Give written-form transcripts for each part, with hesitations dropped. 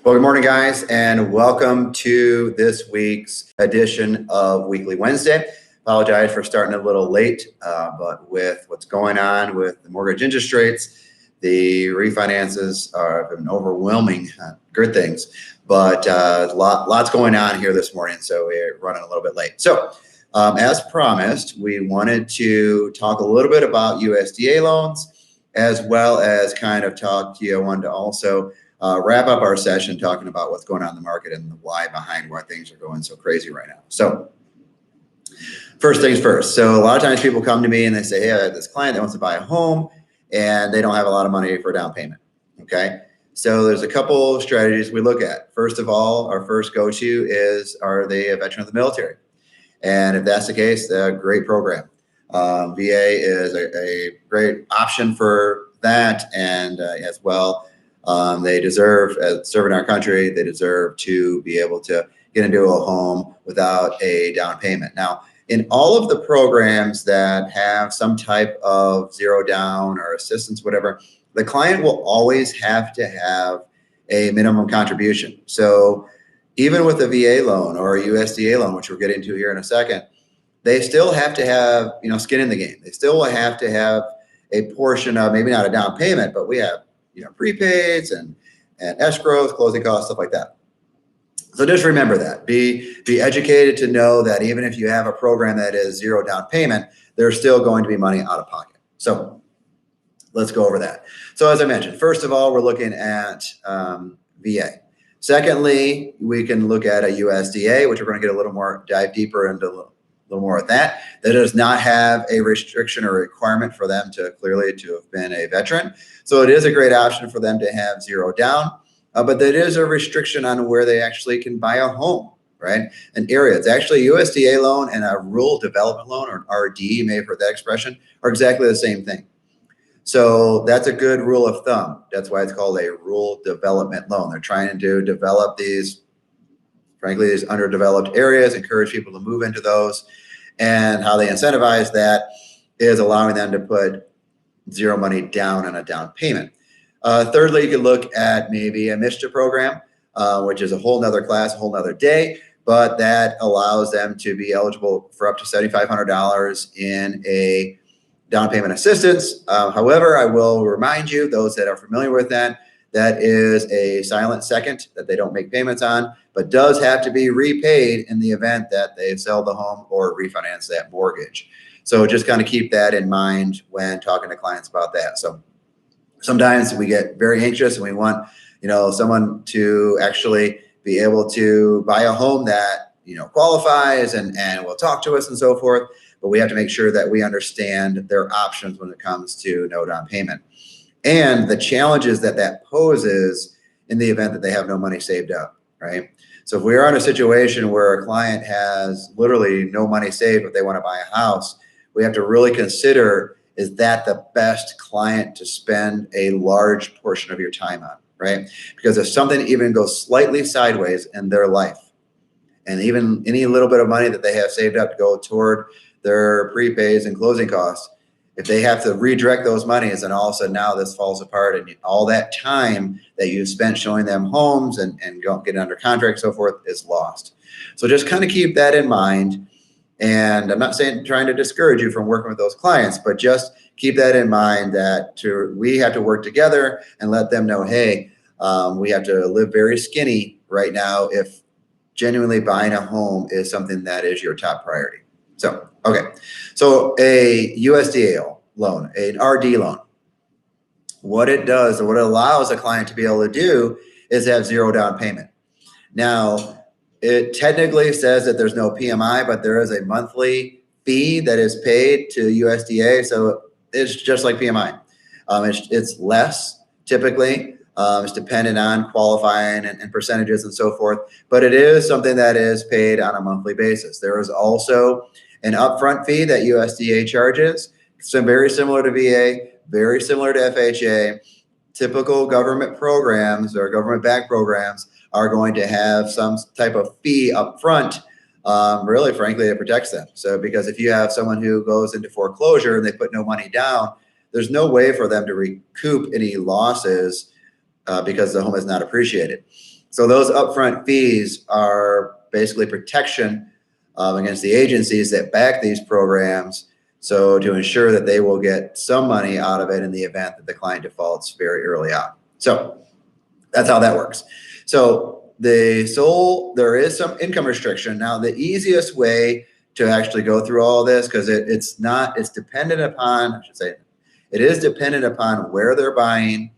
Well, good morning, guys, and welcome to this week's edition of Weekly Wednesday. Apologize for starting a little late, but with what's going on with the mortgage interest rates, the refinances have been overwhelming. Good things, but lots going on here this morning, so we're running a little bit late. So, as promised, we wanted to talk a little bit about USDA loans, as well as kind of talk to you. I wanted to also wrap up our session talking about what's going on in the market and the why behind why things are going so crazy right now. So first things first. So a lot of times people come to me and they say, hey, I have this client that wants to buy a home and they don't have a lot of money for a down payment. Okay. So there's a couple of strategies we look at. First of all, our first go-to is, are they a veteran of the military? And if that's the case, a great program. VA is a great option for that. And as well, they deserve, as serving our country, they deserve to be able to get into a home without a down payment. Now, in all of the programs that have some type of zero down or assistance, whatever, the client will always have to have a minimum contribution. So even with a VA loan or a USDA loan, which we'll get into here in a second, they still have to have, skin in the game. They still will have to have a portion of, maybe not a down payment, but we have prepaids and escrows, closing costs, stuff like that. So just remember that. Be educated to know that even if you have a program that is zero down payment, there's still going to be money out of pocket. So let's go over that. So as I mentioned, first of all, we're looking at VA. Secondly, we can look at a USDA, which we're going to get a little more, dive deeper into a little more of that. That does not have a restriction or requirement for them to clearly to have been a veteran. So it is a great option for them to have zero down, but there is a restriction on where they actually can buy a home, right? An area. It's actually a USDA loan and a rural development loan, or an RD, you may have heard that expression, are exactly the same thing. So that's a good rule of thumb. That's why it's called a rural development loan. They're trying to develop these, frankly, these underdeveloped areas, encourage people to move into those. And how they incentivize that is allowing them to put zero money down on a down payment. Thirdly, you could look at maybe a MISHTA program, which is a whole nother class, a whole nother day, but that allows them to be eligible for up to $7,500 in a down payment assistance. However, I will remind you, those that are familiar with that, that is a silent second that they don't make payments on, but does have to be repaid in the event that they sell the home or refinance that mortgage. So just kind of keep that in mind when talking to clients about that. So sometimes we get very anxious and we want, someone to actually be able to buy a home that, qualifies and will talk to us and so forth. But we have to make sure that we understand their options when it comes to no down payment, and the challenges that poses in the event that they have no money saved up, right? So if we are in a situation where a client has literally no money saved, but they want to buy a house, we have to really consider, is that the best client to spend a large portion of your time on, right? Because if something even goes slightly sideways in their life, and even any little bit of money that they have saved up to go toward their prepays and closing costs, if they have to redirect those monies, and all of a sudden now this falls apart, and all that time that you've spent showing them homes and getting under contract and so forth is lost. So just kind of keep that in mind. And I'm not trying to discourage you from working with those clients, but just keep that in mind that we have to work together and let them know, hey, we have to live very skinny right now if genuinely buying a home is something that is your top priority. So, okay. So a USDA loan, an RD loan, what it does, or what it allows a client to be able to do, is have zero down payment. Now, it technically says that there's no PMI, but there is a monthly fee that is paid to USDA. So it's just like PMI. It's less typically. It's dependent on qualifying and percentages and so forth, but it is something that is paid on a monthly basis. There is also an upfront fee that USDA charges. So very similar to VA, very similar to FHA. Typical government programs or government-backed programs are going to have some type of fee upfront. Really, frankly, it protects them. So because if you have someone who goes into foreclosure and they put no money down, there's no way for them to recoup any losses because the home is not appreciated. So those upfront fees are basically protection against the agencies that back these programs, so to ensure that they will get some money out of it in the event that the client defaults very early on. So that's how that works. So there is some income restriction. Now, the easiest way to actually go through all this, because it's dependent upon, I should say, it is dependent upon where they're buying,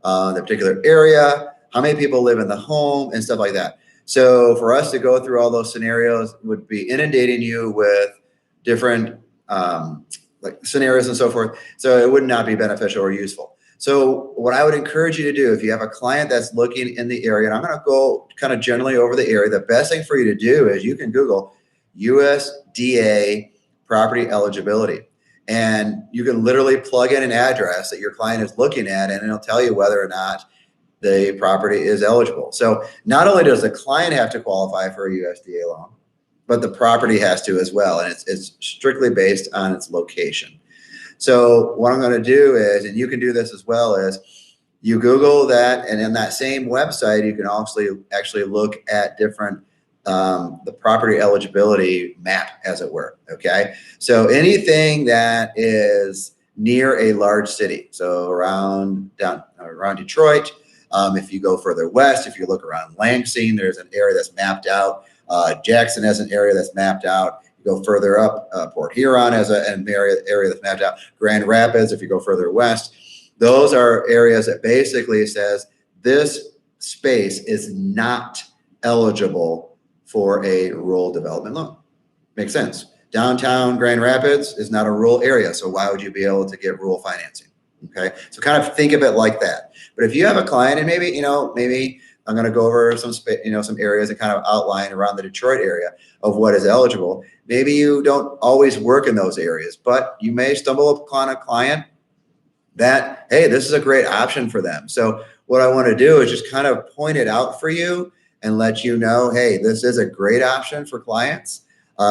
the particular area, how many people live in the home, and stuff like that. So for us to go through all those scenarios would be inundating you with different like scenarios and so forth. So it would not be beneficial or useful. So what I would encourage you to do, if you have a client that's looking in the area, and I'm going to go kind of generally over the area, the best thing for you to do is you can Google USDA property eligibility. And you can literally plug in an address that your client is looking at, and it'll tell you whether or not the property is eligible. So not only does the client have to qualify for a USDA loan, but the property has to as well. And it's strictly based on its location. So what I'm going to do is, and you can do this as well, is you Google that, and in that same website, you can also actually look at different the property eligibility map, as it were. Okay. So anything that is near a large city, so around Detroit, if you go further west, if you look around Lansing, there's an area that's mapped out. Jackson has an area that's mapped out. You go further up, Port Huron has an area that's mapped out. Grand Rapids, if you go further west, those are areas that basically says this space is not eligible for a rural development loan. Makes sense. Downtown Grand Rapids is not a rural area, so why would you be able to get rural financing? Okay, so kind of think of it like that. But if you have a client, and maybe I'm going to go over some areas and kind of outline around the Detroit area of what is eligible. Maybe you don't always work in those areas, but you may stumble upon a client that, hey, this is a great option for them. So what I want to do is just kind of point it out for you and let you know, hey, this is a great option for clients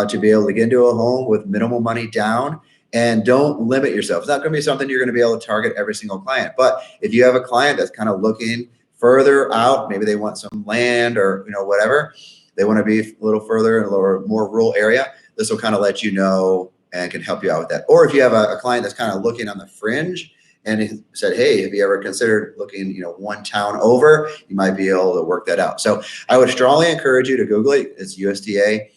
to be able to get into a home with minimal money down. And don't limit yourself. It's not going to be something you're going to be able to target every single client. But if you have a client that's kind of looking further out, maybe they want some land or whatever, they want to be a little further in a more rural area, this will kind of let you know and can help you out with that. Or if you have a client that's kind of looking on the fringe and he said, hey, have you ever considered looking, one town over, you might be able to work that out. So I would strongly encourage you to Google it. It's USDA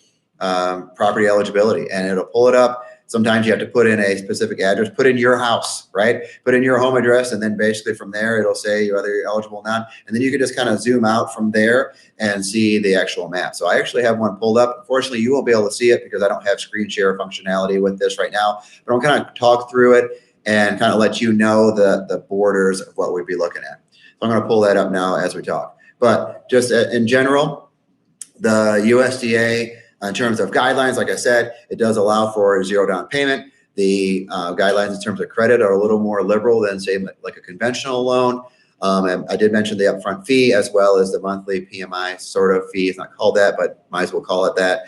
property eligibility, and it'll pull it up. Sometimes you have to put in a specific address, put in your house, right? Put in your home address, and then basically from there, it'll say whether you're eligible or not. And then you can just kind of zoom out from there and see the actual map. So I actually have one pulled up. Unfortunately, you won't be able to see it because I don't have screen share functionality with this right now, but I'm kind of talk through it and kind of let you know the borders of what we'd be looking at. So I'm going to pull that up now as we talk. But just in general, the USDA, in terms of guidelines, like I said, it does allow for a zero down payment. The guidelines in terms of credit are a little more liberal than, say, like a conventional loan. And I did mention the upfront fee as well as the monthly PMI sort of fee. It's not called that, but might as well call it that.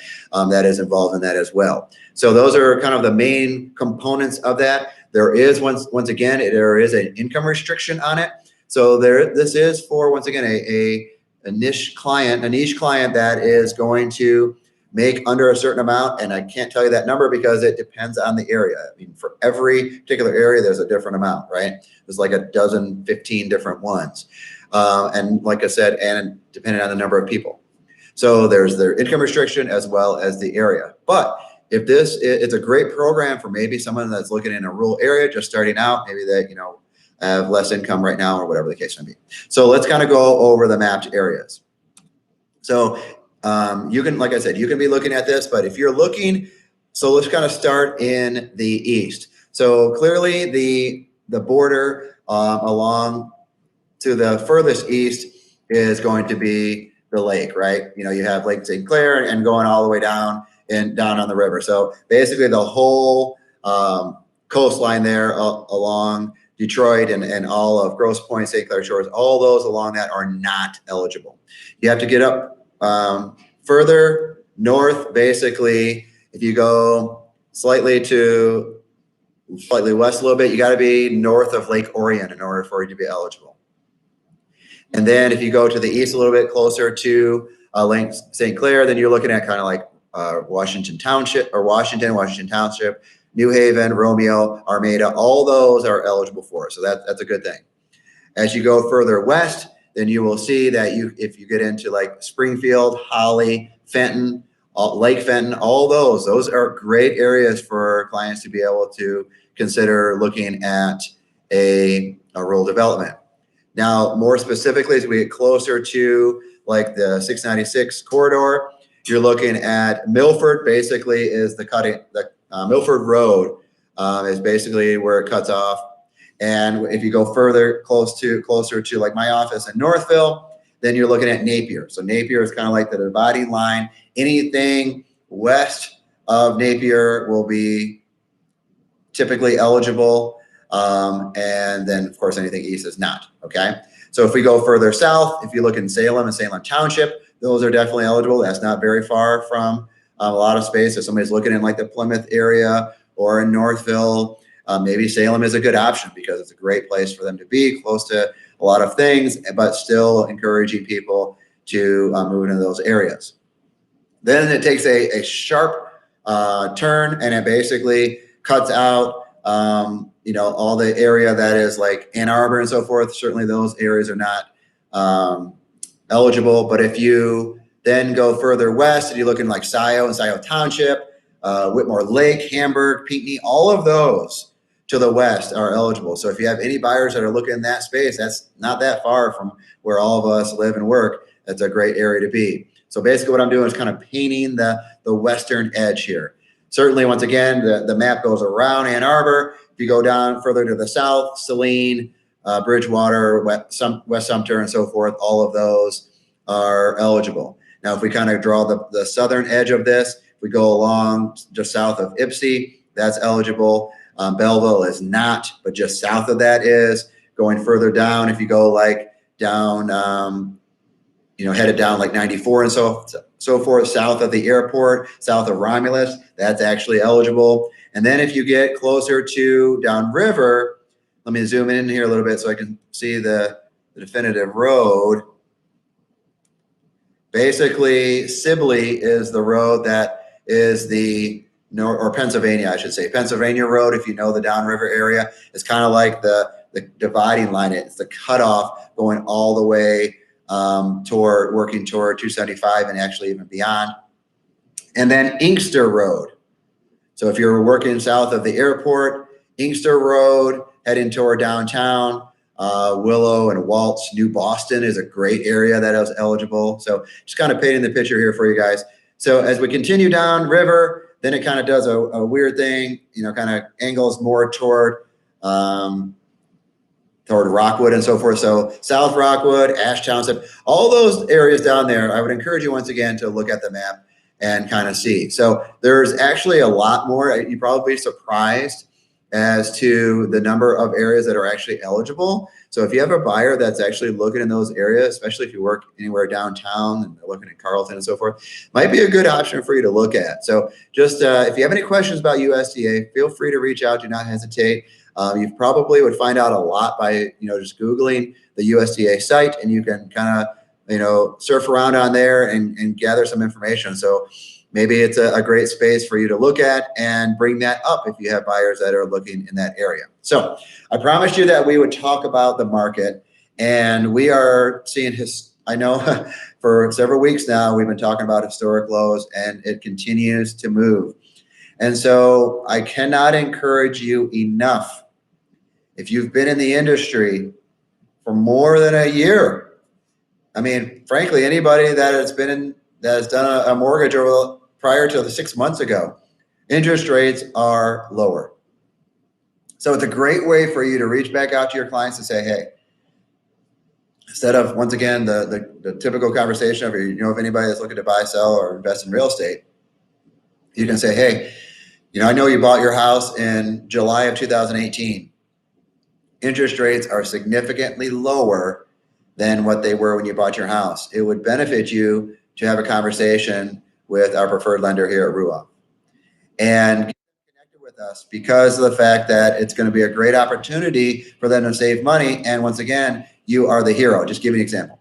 That is involved in that as well. So those are kind of the main components of that. There is, once again, there is an income restriction on it. So this is for, once again, a niche client that is going to make under a certain amount. And I can't tell you that number because it depends on the area. I mean, for every particular area, there's a different amount, right? There's like 15 different ones. And like I said, and depending on the number of people. So there's their income restriction as well as the area. But if it's a great program for maybe someone that's looking in a rural area, just starting out, maybe they, have less income right now or whatever the case may be. So let's kind of go over the mapped areas. So you can, like I said, you can be looking at this, but if you're looking, so let's kind of start in the east. So clearly the border along to the furthest east is going to be the lake, right? You have Lake St. Clair and going all the way down on the river. So basically the whole coastline there along Detroit and all of Grosse Pointe, St. Clair Shores, all those along that are not eligible. You have to get up further north. Basically, if you go slightly west a little bit, you got to be north of Lake Orion in order for you to be eligible. And then if you go to the east a little bit closer to Lake St. Clair, then you're looking at kind of like Washington Township or Washington Township, New Haven, Romeo, Armada. All those are eligible for it. So that's a good thing. As you go further west, then you will see that if you get into like Springfield, Holly, Fenton, Lake Fenton, all those are great areas for clients to be able to consider looking at a rural development. Now, more specifically, as we get closer to like the 696 corridor, you're looking at Milford. Basically, is the Milford Road is basically where it cuts off. And if you go further closer to like my office in Northville, then you're looking at Napier. So Napier is kind of like the dividing line. Anything west of Napier will be typically eligible. And then of course, anything east is not, okay? So if we go further south, if you look in Salem and Salem Township, those are definitely eligible. That's not very far from a lot of space. If somebody's looking in like the Plymouth area or in Northville, maybe Salem is a good option because it's a great place for them to be, close to a lot of things, but still encouraging people to move into those areas. Then it takes a sharp turn, and it basically cuts out all the area that is like Ann Arbor and so forth. Certainly those areas are not eligible. But if you then go further west and you look in like Scioto and Scioto Township, Whitmore Lake, Hamburg, Pinckney, all of those to the west are eligible. So if you have any buyers that are looking in that space, that's not that far from where all of us live and work. That's a great area to be. So basically what I'm doing is kind of painting the western edge here. Certainly, once again, the map goes around Ann Arbor. If you go down further to the south, Saline, Bridgewater, West Sumter, and so forth, all of those are eligible. Now, if we kind of draw the southern edge of this, if we go along just south of Ypsi, that's eligible. Belleville is not, but just south of that is. Going further down, if you go like down, headed down like 94 and so forth, south of the airport, south of Romulus, that's actually eligible. And then if you get closer to downriver, let me zoom in here a little bit so I can see the definitive road. Basically, Sibley is the road that is or Pennsylvania, I should say. Pennsylvania Road, if you know the downriver area, is kind of like the dividing line. It's the cutoff going all the way working toward 275 and actually even beyond. And then Inkster Road. So if you're working south of the airport, Inkster Road, heading toward downtown, Willow and Waltz, New Boston is a great area that is eligible. So just kind of painting the picture here for you guys. So as we continue down river, then it kind of does a weird thing, kind of angles more toward Rockwood and so forth. So South Rockwood, Ash Township, all those areas down there, I would encourage you once again to look at the map and kind of see. So there's actually a lot more. You'd probably be surprised as to the number of areas that are actually eligible. So if you have a buyer that's actually looking in those areas, especially if you work anywhere downtown and they're looking at Carlton and so forth, might be a good option for you to look at. So just if you have any questions about USDA, feel free to reach out. Do not hesitate. You probably would find out a lot by just Googling the USDA site, and you can kind of surf around on there and gather some information. So maybe it's a great space for you to look at and bring that up if you have buyers that are looking in that area. So I promised you that we would talk about the market, and we are seeing I know for several weeks now we've been talking about historic lows, and it continues to move. And so I cannot encourage you enough. If you've been in the industry for more than a year, I mean, frankly, anybody that has done a mortgage prior to 6 months ago, interest rates are lower. So it's a great way for you to reach back out to your clients and say, hey, instead of, once again, the typical conversation of, if anybody that's looking to buy, sell, or invest in real estate, you can say, hey, I know you bought your house in July of 2018. Interest rates are significantly lower than what they were when you bought your house. It would benefit you to have a conversation with our preferred lender here at RUA and get connected with us, because of the fact that it's going to be a great opportunity for them to save money. And once again, you are the hero. Just give you an example.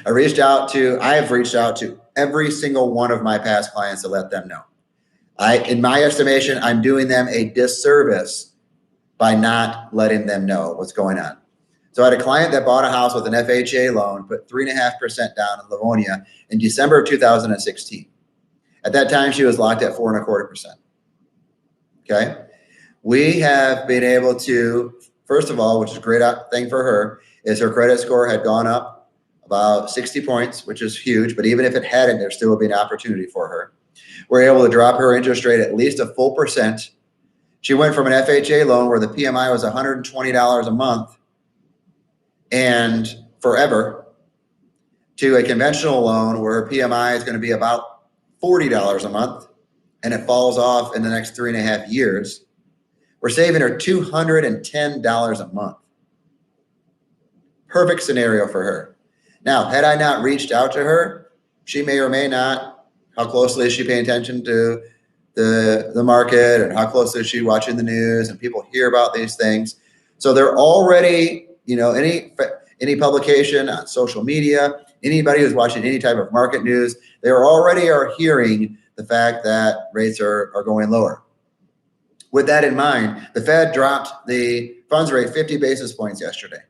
I have reached out to every single one of my past clients to let them know. In my estimation, I'm doing them a disservice by not letting them know what's going on. So I had a client that bought a house with an FHA loan, put 3.5% down in Livonia in December of 2016. At that time, she was locked at 4.25%. Okay. We have been able to, first of all, which is a great thing for her, is her credit score had gone up about 60 points, which is huge. But even if it hadn't, there still would be an opportunity for her. We're able to drop her interest rate at least a full percent. She went from an FHA loan where the PMI was $120 a month and forever to a conventional loan where her PMI is going to be about $40 a month and it falls off in the next 3.5 years. We're saving her $210 a month. Perfect scenario for her. Now, had I not reached out to her, she may or may not, how closely is she paying attention to the market, and how closely is she watching the news, and people hear about these things. So they're already, any publication on social media, anybody who's watching any type of market news, they already are hearing the fact that rates are going lower. With that in mind, the Fed dropped the funds rate 50 basis points yesterday.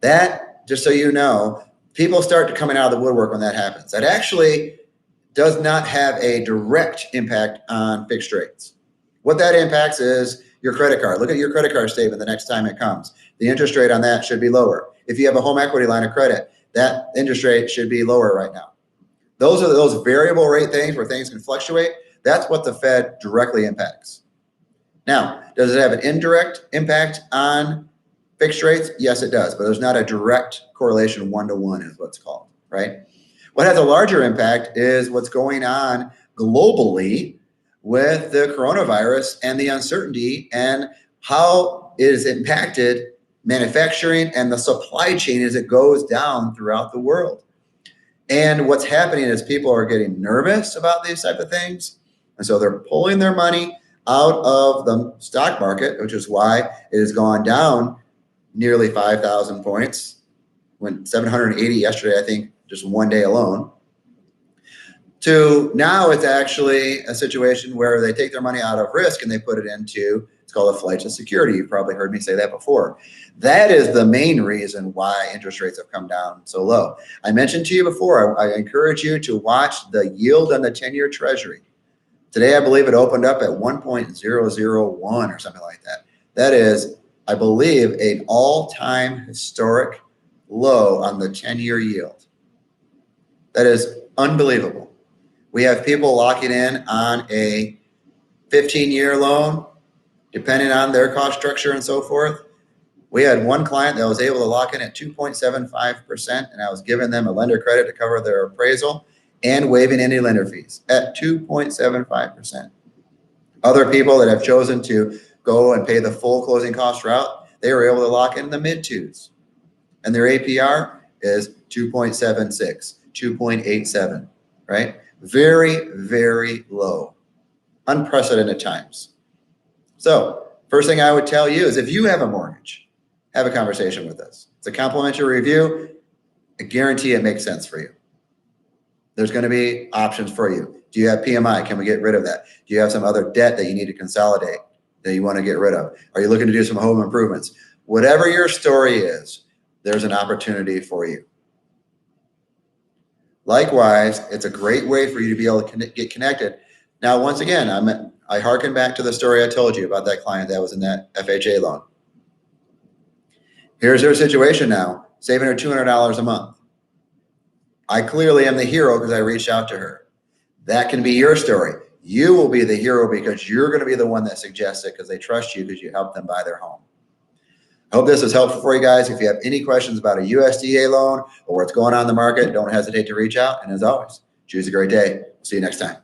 That, just so you know, people start coming out of the woodwork when that happens. That actually does not have a direct impact on fixed rates. What that impacts is your credit card. Look at your credit card statement the next time it comes. The interest rate on that should be lower. If you have a home equity line of credit, that interest rate should be lower right now. Those are those variable rate things where things can fluctuate. That's what the Fed directly impacts. Now, does it have an indirect impact on fixed rates? Yes, it does, but there's not a direct correlation one-to-one is what's called, right? What has a larger impact is what's going on globally with the coronavirus and the uncertainty and how it has impacted manufacturing and the supply chain as it goes down throughout the world. And what's happening is people are getting nervous about these type of things. And so they're pulling their money out of the stock market, which is why it has gone down nearly 5,000 points, went 780 yesterday, I think, just one day alone, to now it's actually a situation where they take their money out of risk and they put it into, it's called a flight to security. You've probably heard me say that before. That is the main reason why interest rates have come down so low. I mentioned to you before, I encourage you to watch the yield on the 10-year Treasury. Today, I believe it opened up at 1.001 or something like that. That is, I believe, an all-time historic low on the 10-year yield. That is unbelievable. We have people locking in on a 15-year loan, depending on their cost structure and so forth. We had one client that was able to lock in at 2.75%, and I was giving them a lender credit to cover their appraisal and waiving any lender fees at 2.75%. Other people that have chosen to go and pay the full closing cost route, they were able to lock in the mid-twos. And their APR is 2.76, 2.87, right? Very, very low. Unprecedented times. So first thing I would tell you is if you have a mortgage, have a conversation with us. It's a complimentary review. I guarantee it makes sense for you. There's going to be options for you. Do you have PMI? Can we get rid of that? Do you have some other debt that you need to consolidate that you want to get rid of? Are you looking to do some home improvements? Whatever your story is, there's an opportunity for you. Likewise, it's a great way for you to be able to get connected. Now, once again, I hearken back to the story I told you about that client that was in that FHA loan. Here's her situation now, saving her $200 a month. I clearly am the hero because I reached out to her. That can be your story. You will be the hero because you're going to be the one that suggests it because they trust you because you helped them buy their home. I hope this was helpful for you guys. If you have any questions about a USDA loan or what's going on in the market, don't hesitate to reach out. And as always, choose a great day. See you next time.